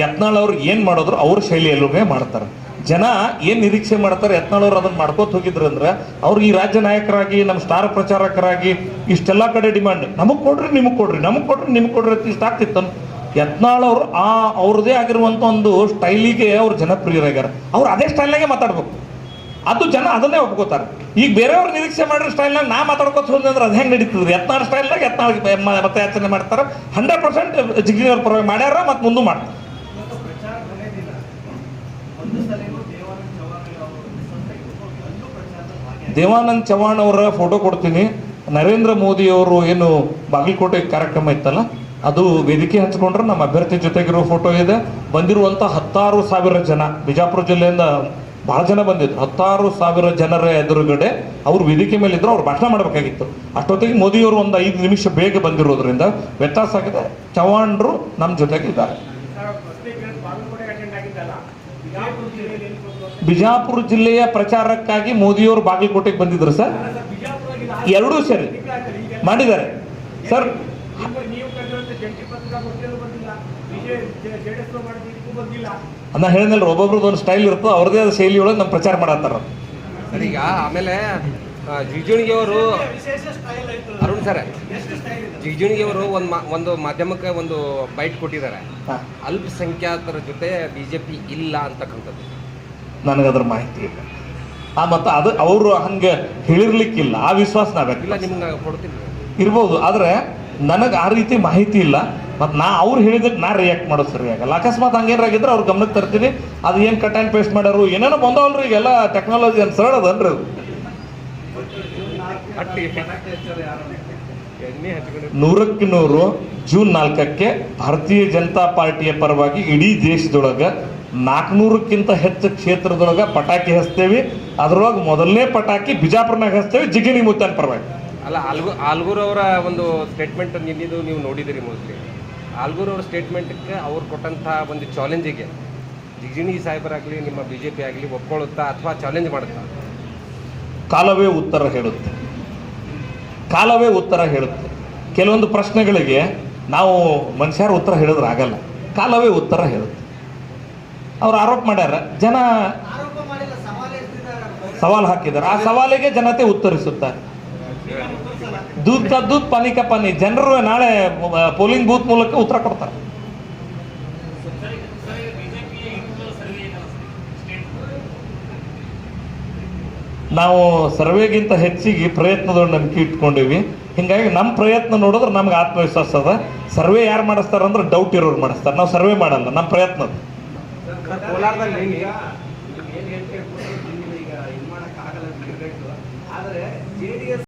ಯತ್ನಾಳ್ ಅವ್ರು ಏನು ಮಾಡಿದ್ರು ಅವ್ರ ಶೈಲಿಯಲ್ಲೂ ಮಾಡ್ತಾರೆ. ಜನ ಏನು ನಿರೀಕ್ಷೆ ಮಾಡ್ತಾರೆ, ಯತ್ನಾಳ್ ಅವ್ರು ಅದನ್ನು ಮಾಡ್ಕೋತ ಹೋಗಿದ್ರು ಅಂದ್ರೆ ಅವ್ರು ಈ ರಾಜ್ಯ ನಾಯಕರಾಗಿ ನಮ್ಮ ಸ್ಟಾರ್ ಪ್ರಚಾರಕರಾಗಿ ಇಷ್ಟೆಲ್ಲ ಕಡೆ ಡಿಮ್ಯಾಂಡ್ ನಮಗೆ ಕೊಡ್ರಿ ನಿಮಗೆ ಕೊಡ್ರಿ ನಮಗೆ ಕೊಡ್ರಿ ನಿಮಗೆ ಕೊಡ್ರಿ ಅಂತ ಇಷ್ಟ ಆಗ್ತಿತ್ತು. ಯತ್ನಾಳ್ ಅವರು ಅವ್ರದ್ದೇ ಆಗಿರುವಂಥ ಒಂದು ಸ್ಟೈಲಿಗೆ ಅವ್ರು ಜನಪ್ರಿಯರಾಗ್ಯಾರ. ಅವ್ರು ಅದೇ ಸ್ಟೈಲ್ನಾಗೆ ಮಾತಾಡ್ಬೇಕು, ಅದು ಜನ ಅದನ್ನೇ ಒಪ್ಕೋತಾರೆ. ಈಗ ಬೇರೆಯವ್ರು ನಿರೀಕ್ಷೆ ಮಾಡಿರೋ ಸ್ಟೈಲ್ನಾಗ ನಾ ಮಾತಾಡ್ಕೋತ ಹೋದ್ರೆ ಅಂದ್ರೆ ಅದು ಹೆಂಗೆ ನಡೀತದೆ? ಯತ್ನಾಳ್ ಸ್ಟೈಲ್ನಾಗ ಯತ್ನಾಳ್ ಮತ್ತೆ ಯಾಚನೆ ಮಾಡ್ತಾರೆ. 100% ಜಿಗ್ನಿಯವ್ರ ಪರವಾಗಿ ಮಾಡ್ಯಾರ ಮತ್ತು ಮುಂದೆ ಮಾಡ್ತಾರೆ. ದೇವಾನಂದ್ ಚವ್ಹಾಣ್ ಅವರ ಫೋಟೋ ಕೊಡ್ತೀನಿ. ನರೇಂದ್ರ ಮೋದಿ ಅವರು ಏನು ಬಾಗಲಕೋಟೆ ಕಾರ್ಯಕ್ರಮ ಇತ್ತಲ್ಲ, ಅದು ವೇದಿಕೆ ಹಂಚ್ಕೊಂಡ್ರೆ ನಮ್ಮ ಅಭ್ಯರ್ಥಿ ಜೊತೆಗಿರೋ ಫೋಟೋ ಇದೆ. ಬಂದಿರುವಂಥ 16,000 ಜನ, ಬಿಜಾಪುರ ಜಿಲ್ಲೆಯಿಂದ ಭಾಳ ಜನ ಬಂದಿದ್ರು. 16,000 ಜನರ ಎದುರುಗಡೆ ಅವ್ರು ವೇದಿಕೆ ಮೇಲೆ ಇದ್ರು, ಅವ್ರು ಭಾಷಣ ಮಾಡಬೇಕಾಗಿತ್ತು. ಅಷ್ಟೊತ್ತಿಗೆ ಮೋದಿಯವರು ಒಂದು 5 ನಿಮಿಷ ಬೇಗ ಬಂದಿರೋದ್ರಿಂದ ವ್ಯತ್ಯಾಸ ಆಗಿದೆ. ಚವ್ಹಾಣ್ರು ನಮ್ಮ ಜೊತೆಗೆ ಇದ್ದಾರೆ. ಬಿಜಾಪುರ ಜಿಲ್ಲೆಯ ಪ್ರಚಾರಕ್ಕಾಗಿ ಮೋದಿಯವರು ಬಾಗಲಕೋಟೆಗೆ ಬಂದಿದ್ರು ಸರ್. ಎರಡೂ ಸರಿ ಮಾಡಿದ್ದಾರೆ ಸರ್. ನಾ ಹೇಳಿದ್ನಲ್ರಿ, ಒಬ್ಬೊಬ್ರದ್ದು ಒಂದು ಸ್ಟೈಲ್ ಇರ್ತದೆ, ಅವ್ರದೇ ಆದ ಶೈಲಿ ಒಳಗೆ ನಮ್ಮ ಪ್ರಚಾರ ಮಾಡತ್ತಾರ ಸರ್. ಈಗ ಆಮೇಲೆ ಜಿಗಜಿಣಗಿ ಅವರು ಅರುಣ್ ಸರ್, ಜಿಗಜಿಣಗಿ ಅವರು ಒಂದು ಮಾಧ್ಯಮಕ್ಕೆ ಒಂದು ಬೈಟ್ ಕೊಟ್ಟಿದ್ದಾರೆ, ಅಲ್ಪಸಂಖ್ಯಾತರ ಜೊತೆ ಬಿಜೆಪಿ ಇಲ್ಲ ಅಂತಕ್ಕಂಥದ್ದು. ನನಗದ್ರ ಮಾಹಿತಿ ಇಲ್ಲ. ಮತ್ತು ಅದು ಅವರು ಹಂಗೆ ಹೇಳಿರ್ಲಿಕ್ಕಿಲ್ಲ, ಆ ವಿಶ್ವಾಸ ನಾವಿಲ್ಲ. ನಿಮ್ಗೆ ಕೊಡ್ತೀನಿ ಇರ್ಬೋದು, ಆದರೆ ನನಗೆ ಆ ರೀತಿ ಮಾಹಿತಿ ಇಲ್ಲ. ಮತ್ತು ಅವ್ರು ಹೇಳಿದಕ್ಕೆ ನಾ ರಿಯಾಕ್ಟ್ ಮಾಡೋದು ಸರಿ ಆಗಲ್ಲ. ಅಕಸ್ಮಾತ್ ಹಂಗೇನಾಗಿದ್ರೆ ಅವ್ರ ಗಮನಕ್ಕೆ ತರ್ತೀನಿ. ಅದು ಏನು ಕಟ್ ಆ್ಯಂಡ್ ಪೇಸ್ಟ್ ಮಾಡ್ಯಾರು, ಏನೇನೋ ಬಂದವಲ್ರಿ ಈಗೆಲ್ಲ ಟೆಕ್ನಾಲಜಿ ಅಂತ ಸರಳ ಅದನ್ರಿ ಅದು. 100ಕ್ಕೆ 100 ಜೂನ್ 4ಕ್ಕೆ ಭಾರತೀಯ ಜನತಾ ಪಾರ್ಟಿಯ ಪರವಾಗಿ ಇಡೀ ದೇಶದೊಳಗೆ 400ಕ್ಕಿಂತ ಹೆಚ್ಚು ಕ್ಷೇತ್ರದೊಳಗೆ ಪಟಾಕಿ ಹಚ್ತೇವೆ. ಅದ್ರೊಳಗೆ ಮೊದಲನೇ ಪಟಾಕಿ ಬಿಜಾಪುರನಾಗ ಹಚ್ತೇವೆ, ಜಿಗಣಿ ಮುತ್ತನ ಪರವಾಗಿ. ಅಲ್ಲ, ಆಲ್ಗೂರ್ ಅವರ ಒಂದು ಸ್ಟೇಟ್ಮೆಂಟ್ ನಿನ್ನಿದು ನೀವು ನೋಡಿದಿರಿ ಮೋಸ್ಟ್ಲಿ. ಆಲ್ಗೂರ್ ಅವರ ಸ್ಟೇಟ್ಮೆಂಟ್ಗೆ ಅವ್ರು ಕೊಟ್ಟಂಥ ಒಂದು ಚಾಲೆಂಜಿಗೆ ಜಿಗಜಿಣಗಿ ಸಾಹೇಬರಾಗಲಿ ನಿಮ್ಮ ಬಿಜೆಪಿ ಆಗಲಿ ಒಪ್ಕೊಳ್ಳುತ್ತಾ ಅಥವಾ ಚಾಲೆಂಜ್ ಮಾಡುತ್ತಾ? ಕಾಲವೇ ಉತ್ತರ ಹೇಳುತ್ತೆ. ಕಾಲವೇ ಉತ್ತರ ಹೇಳುತ್ತೆ. ಕೆಲವೊಂದು ಪ್ರಶ್ನೆಗಳಿಗೆ ನಾವು ಮನುಷ್ಯರ ಉತ್ತರ ಹೇಳಿದ್ರೆ ಆಗಲ್ಲ, ಕಾಲವೇ ಉತ್ತರ ಹೇಳುತ್ತೆ. ಅವ್ರು ಆರೋಪ ಮಾಡ್ಯಾರ, ಜನ ಸವಾಲು ಹಾಕಿದ್ದಾರೆ. ಆ ಸವಾಲಿಗೆ ಜನತೆ ಉತ್ತರಿಸುತ್ತಾರೆ. ದೂದ್ ಕಾ ದೂದ್ ಪಾನಿ ಕಾ ಪಾನಿ. ಜನರು ನಾಳೆ ಪೋಲಿಂಗ್ ಬೂತ್ ಮೂಲಕ ಉತ್ತರ ಕೊಡ್ತಾರೆ. ನಾವು ಸರ್ವೆಗಿಂತ ಹೆಚ್ಚಿಗೆ ಪ್ರಯತ್ನದೊಂದು ನಂಬಿಕೆ ಇಟ್ಕೊಂಡಿವಿ. ಹಿಂಗಾಗಿ ನಮ್ಮ ಪ್ರಯತ್ನ ನೋಡಿದ್ರೆ ನಮ್ಗೆ ಆತ್ಮವಿಶ್ವಾಸ ಅದ. ಸರ್ವೆ ಯಾರು ಮಾಡಿಸ್ತಾರೆ ಅಂದ್ರೆ ಡೌಟ್ ಇರೋರು ಮಾಡಿಸ್ತಾರೆ, ನಾವು ಸರ್ವೆ ಮಾಡಲ್ಲ, ನಮ್ಮ ಪ್ರಯತ್ನ.